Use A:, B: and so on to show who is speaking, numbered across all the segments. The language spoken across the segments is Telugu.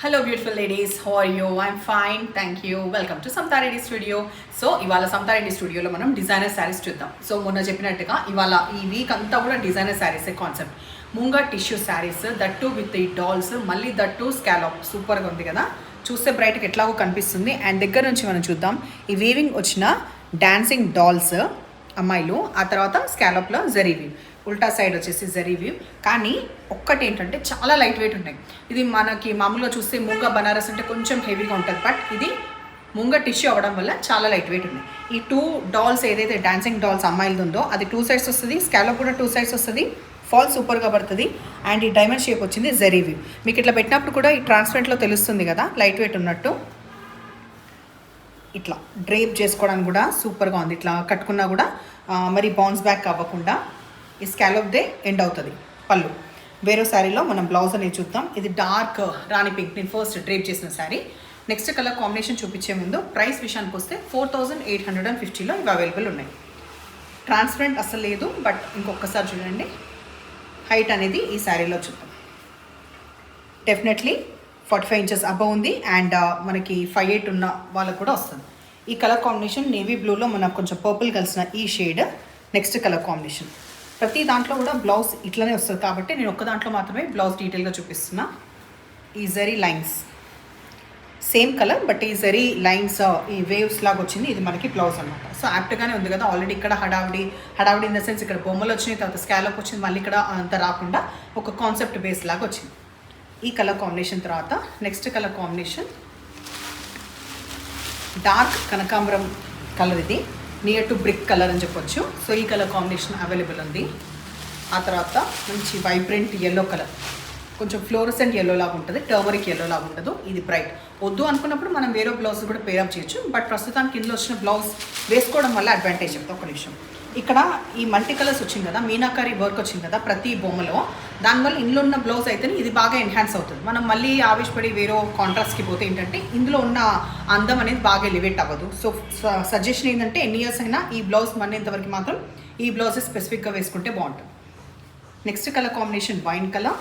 A: Hello beautiful ladies, how are you? I'm fine, thank you. Welcome to Samata Reddy studio. So ఇవాళ సమతా రెడ్డి స్టూడియోలో మనం డిజైనర్ శారీస్ చూద్దాం. సో మొన్న చెప్పినట్టుగా ఇవాళ ఈ వీక్ అంతా కూడా డిజైనర్ శారీసే కాన్సెప్ట్. ముంగా టిష్యూ శారీస్, దట్టు విత్ ఈ డాల్స్, మళ్ళీ దట్టు స్కాలప్, సూపర్గా ఉంది కదా. చూస్తే బ్రైట్గా ఎట్లాగో కనిపిస్తుంది. అండ్ దగ్గర నుంచి మనం చూద్దాం ఈ వీవింగ్ వచ్చిన డాన్సింగ్ డాల్స్ అమ్మాయిలు, ఆ తర్వాత స్కాలప్లో జరీ వీవ్, ఉల్టా సైడ్ వచ్చేసి జరీ వీవ్. కానీ ఒక్కటి ఏంటంటే చాలా లైట్ వెయిట్ ఉన్నాయి. ఇది మనకి మామూలుగా చూస్తే ముంగా బనారస్ అంటే కొంచెం హెవీగా ఉంటుంది, బట్ ఇది ముంగా టిష్యూ అవ్వడం వల్ల చాలా లైట్ వెయిట్ ఉంది. ఈ 2 డాల్స్ ఏదైతే డాన్సింగ్ డాల్స్ అమ్మాయిలది ఉందో అది 2 సైడ్స్ వస్తుంది, స్కాలప్ కూడా 2 సైడ్స్ వస్తుంది, ఫాల్ సూపర్గా పడుతుంది. అండ్ ఈ డైమండ్ షేప్ వచ్చింది జరీ వీవ్. మీకు ఇట్లా పెట్టినప్పుడు కూడా ఈ ట్రాన్స్పరెంట్లో తెలుస్తుంది కదా లైట్ వెయిట్ ఉన్నట్టు. ఇట్లా డ్రేప్ చేసుకోవడానికి కూడా సూపర్గా ఉంది. ఇట్లా కట్టుకున్నా కూడా మరి బౌన్స్ బ్యాక్ అవ్వకుండా ఈ స్కాలప్ దే ఎండ్ అవుతుంది పళ్ళు. వేరే శారీలో మనం బ్లౌజ్ అనేది చూద్దాం. ఇది డార్క్ రాణి పింక్, నేను ఫస్ట్ డ్రేప్ చేసిన శారీ. నెక్స్ట్ కలర్ కాంబినేషన్ చూపించే ముందు ప్రైస్ విషయానికి వస్తే 4850లో ఇవి అవైలబుల్ ఉన్నాయి. ట్రాన్స్పరెంట్ అసలు లేదు, బట్ ఇంకొకసారి చూడండి హైట్ అనేది ఈ శారీలో చూద్దాం. డెఫినెట్లీ 45 ఇంచెస్ అబవ్ ఉంది. అండ్ మనకి 5'8" ఉన్న వాళ్ళకు కూడా వస్తుంది. ఈ కలర్ కాంబినేషన్ నేవీ బ్లూలో మనకు కొంచెం పర్పుల్ కలిసిన ఈ షేడ్. నెక్స్ట్ కలర్ కాంబినేషన్ ప్రతి దాంట్లో కూడా బ్లౌజ్ ఇట్లనే వస్తుంది కాబట్టి నేను ఒక్క దాంట్లో మాత్రమే బ్లౌజ్ డీటెయిల్గా చూపిస్తున్నా. ఈ zari lines same colour, but ఈ జరీ లైన్స్ ఈ వేవ్స్ లాగా వచ్చింది. ఇది మనకి బ్లౌజ్ అనమాట. సో యాప్ట్గానే ఉంది కదా. ఆల్రెడీ ఇక్కడ హడావిడి ఇన్ ద సెన్స్ ఇక్కడ బొమ్మలు వచ్చినాయి, తర్వాత స్కాలప్ వచ్చింది, మళ్ళీ ఇక్కడ అంత రాకుండా ఒక కాన్సెప్ట్ బేస్ లాగా వచ్చింది. ఈ కలర్ కాంబినేషన్ తర్వాత నెక్స్ట్ కలర్ కాంబినేషన్ డార్క్ కనకాంబరం కలర్, ఇది నియర్ టు బ్రిక్ కలర్ అని చెప్పొచ్చు. సో ఈ కలర్ కాంబినేషన్ అవైలబుల్ ఉంది. ఆ తర్వాత మంచి వైబ్రెంట్ ఎల్లో కలర్, కొంచెం ఫ్లోరసెంట్ ఎల్లో లాగా ఉంటుంది, టర్మరిక్ ఎల్లో లాగా ఉండదు. ఇది బ్రైట్. వద్దు అనుకున్నప్పుడు మనం వేరే బ్లౌజ్ కూడా పేరప్ చేయొచ్చు, బట్ ప్రస్తుతానికి ఇందులో వచ్చిన బ్లౌజ్ వేసుకోవడం వల్ల అడ్వాంటేజ్ చెప్తా. ఒక నిమిషం. ఇక్కడ ఈ మల్టీ కలర్స్ వచ్చింది కదా, మీనాకారి వర్క్ వచ్చింది కదా ప్రతి బొమ్మలో, దానివల్ల ఇందులో ఉన్న బ్లౌజ్ అయితే ఇది బాగా ఎన్హాన్స్ అవుతుంది. మనం మళ్ళీ ఆవిష్పడి వేరే కాంట్రాస్ట్కి పోతే ఏంటంటే ఇందులో ఉన్న అందం అనేది బాగా ఎలివేట్ అవ్వదు. సో సజెషన్ ఏంటంటే ఎన్ని ఇయర్స్ అయినా ఈ బ్లౌజ్ మన్నేంతవరకు మాత్రం ఈ బ్లౌజ్ స్పెసిఫిక్గా వేసుకుంటే బాగుంటుంది. Next colour combination wine colour,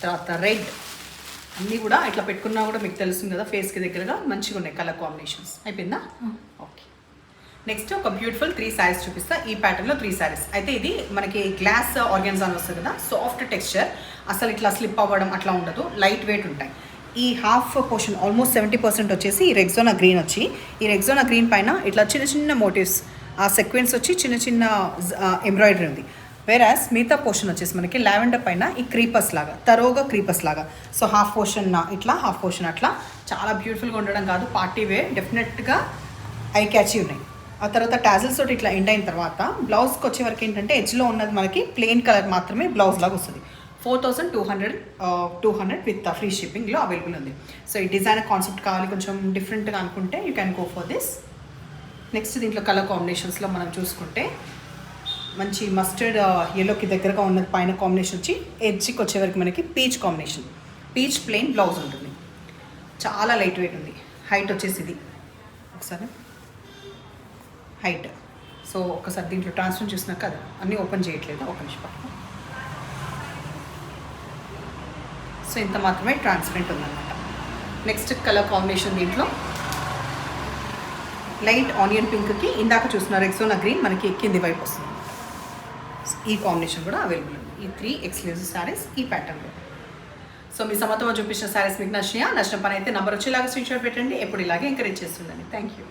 A: తర్వాత రెడ్. అన్నీ కూడా ఇట్లా పెట్టుకున్నా కూడా మీకు తెలుస్తుంది కదా ఫేస్కి దగ్గరగా మంచిగా ఉన్నాయి కలర్ కాంబినేషన్స్. అయిపోయిందా? ఓకే. నెక్స్ట్ ఒక బ్యూటిఫుల్ 3 శారీస్ చూపిస్తా. ఈ ప్యాటర్న్లో 3 శారీస్. అయితే ఇది మనకి గ్లాస్ ఆర్గాన్జా అని వస్తుంది కదా, సాఫ్ట్ టెక్స్చర్, అసలు ఇట్లా స్లిప్ అవ్వడం అట్లా ఉండదు, లైట్ వెయిట్ ఉంటాయి. ఈ హాఫ్ పోర్షన్ ఆల్మోస్ట్ 70% వచ్చేసి ఈ రెగ్జోనా గ్రీన్ వచ్చి, ఈ రెగ్జోనా గ్రీన్ పైన ఇట్లా చిన్న చిన్న మోటివ్స్, ఆ సెక్వెన్స్ వచ్చి చిన్న చిన్న ఎంబ్రాయిడరీ ఉంది. వేరాస్ మిగతా పోర్షన్ వచ్చేసి మనకి లావెండర్ పైన ఈ క్రీపర్స్ లాగా, తరోగా క్రీపర్స్ లాగా. సో హాఫ్ పోర్షన్ ఇట్లా, హాఫ్ పోర్షన్ అట్లా, చాలా బ్యూటిఫుల్గా ఉండడం కాదు, పార్టీ వేర్, డెఫినెట్గా ఐ క్యాచీ ఉన్నాయి. ఆ తర్వాత టాజిల్స్ తోటి ఇట్లా ఎండ్ అయిన తర్వాత బ్లౌజ్కి వచ్చే వరకు ఏంటంటే ఎడ్జ్లో ఉన్నది మనకి ప్లెయిన్ కలర్ మాత్రమే బ్లౌజ్ లాగా వస్తుంది. 4200 విత్ ఫ్రీ షిప్పింగ్లో అవైలబుల్ ఉంది. సో ఈ డిజైన్ కాన్సెప్ట్ కావాలి కొంచెం డిఫరెంట్గా అనుకుంటే you can go for this. Next దీంట్లో కలర్ కాంబినేషన్స్లో మనం చూసుకుంటే మంచి మస్టర్డ్ ఎల్లోకి దగ్గరగా ఉన్నది పైన కాంబినేషన్ వచ్చి, ఎడ్జ్కి వచ్చేవరకు మనకి peach combination, peach plain blouse ఉంటుంది. చాలా లైట్ వెయిట్ ఉంది. హైట్ వచ్చేసి ఇది ఒకసారి హైట్. సో ఒకసారి దీంట్లో ట్రాన్స్ఫర్ చూసినాక కదా అన్నీ ఓపెన్ చేయట్లేదు, ఒక నిమిషం పక్కన. సో ఇంత మాత్రమే ట్రాన్స్పరెంట్ ఉందన్నమాట. నెక్స్ట్ కలర్ కాంబినేషన్ దీంట్లో లైట్ ఆనియన్ పింక్కి ఇందాక చూసిన రెగ్జోనా గ్రీన్ మనకి కింది వైపు వస్తుంది. ఈ కాంబినేషన్ కూడా అవైలబుల్ ఉంది. ఈ 3 ఎక్స్క్లూజివ్ శారీస్ ఈ ప్యాటర్న్లో. సో మీ సమతంలో చూపించిన శారీస్ మీకు నచ్చిన పని అయితే నెంబర్ వచ్చేలాగా స్క్రీన్ షాట్ పెట్టండి. ఎప్పుడు ఇలాగే ఎంకరేజ్ చేస్తుండండి. Thank you.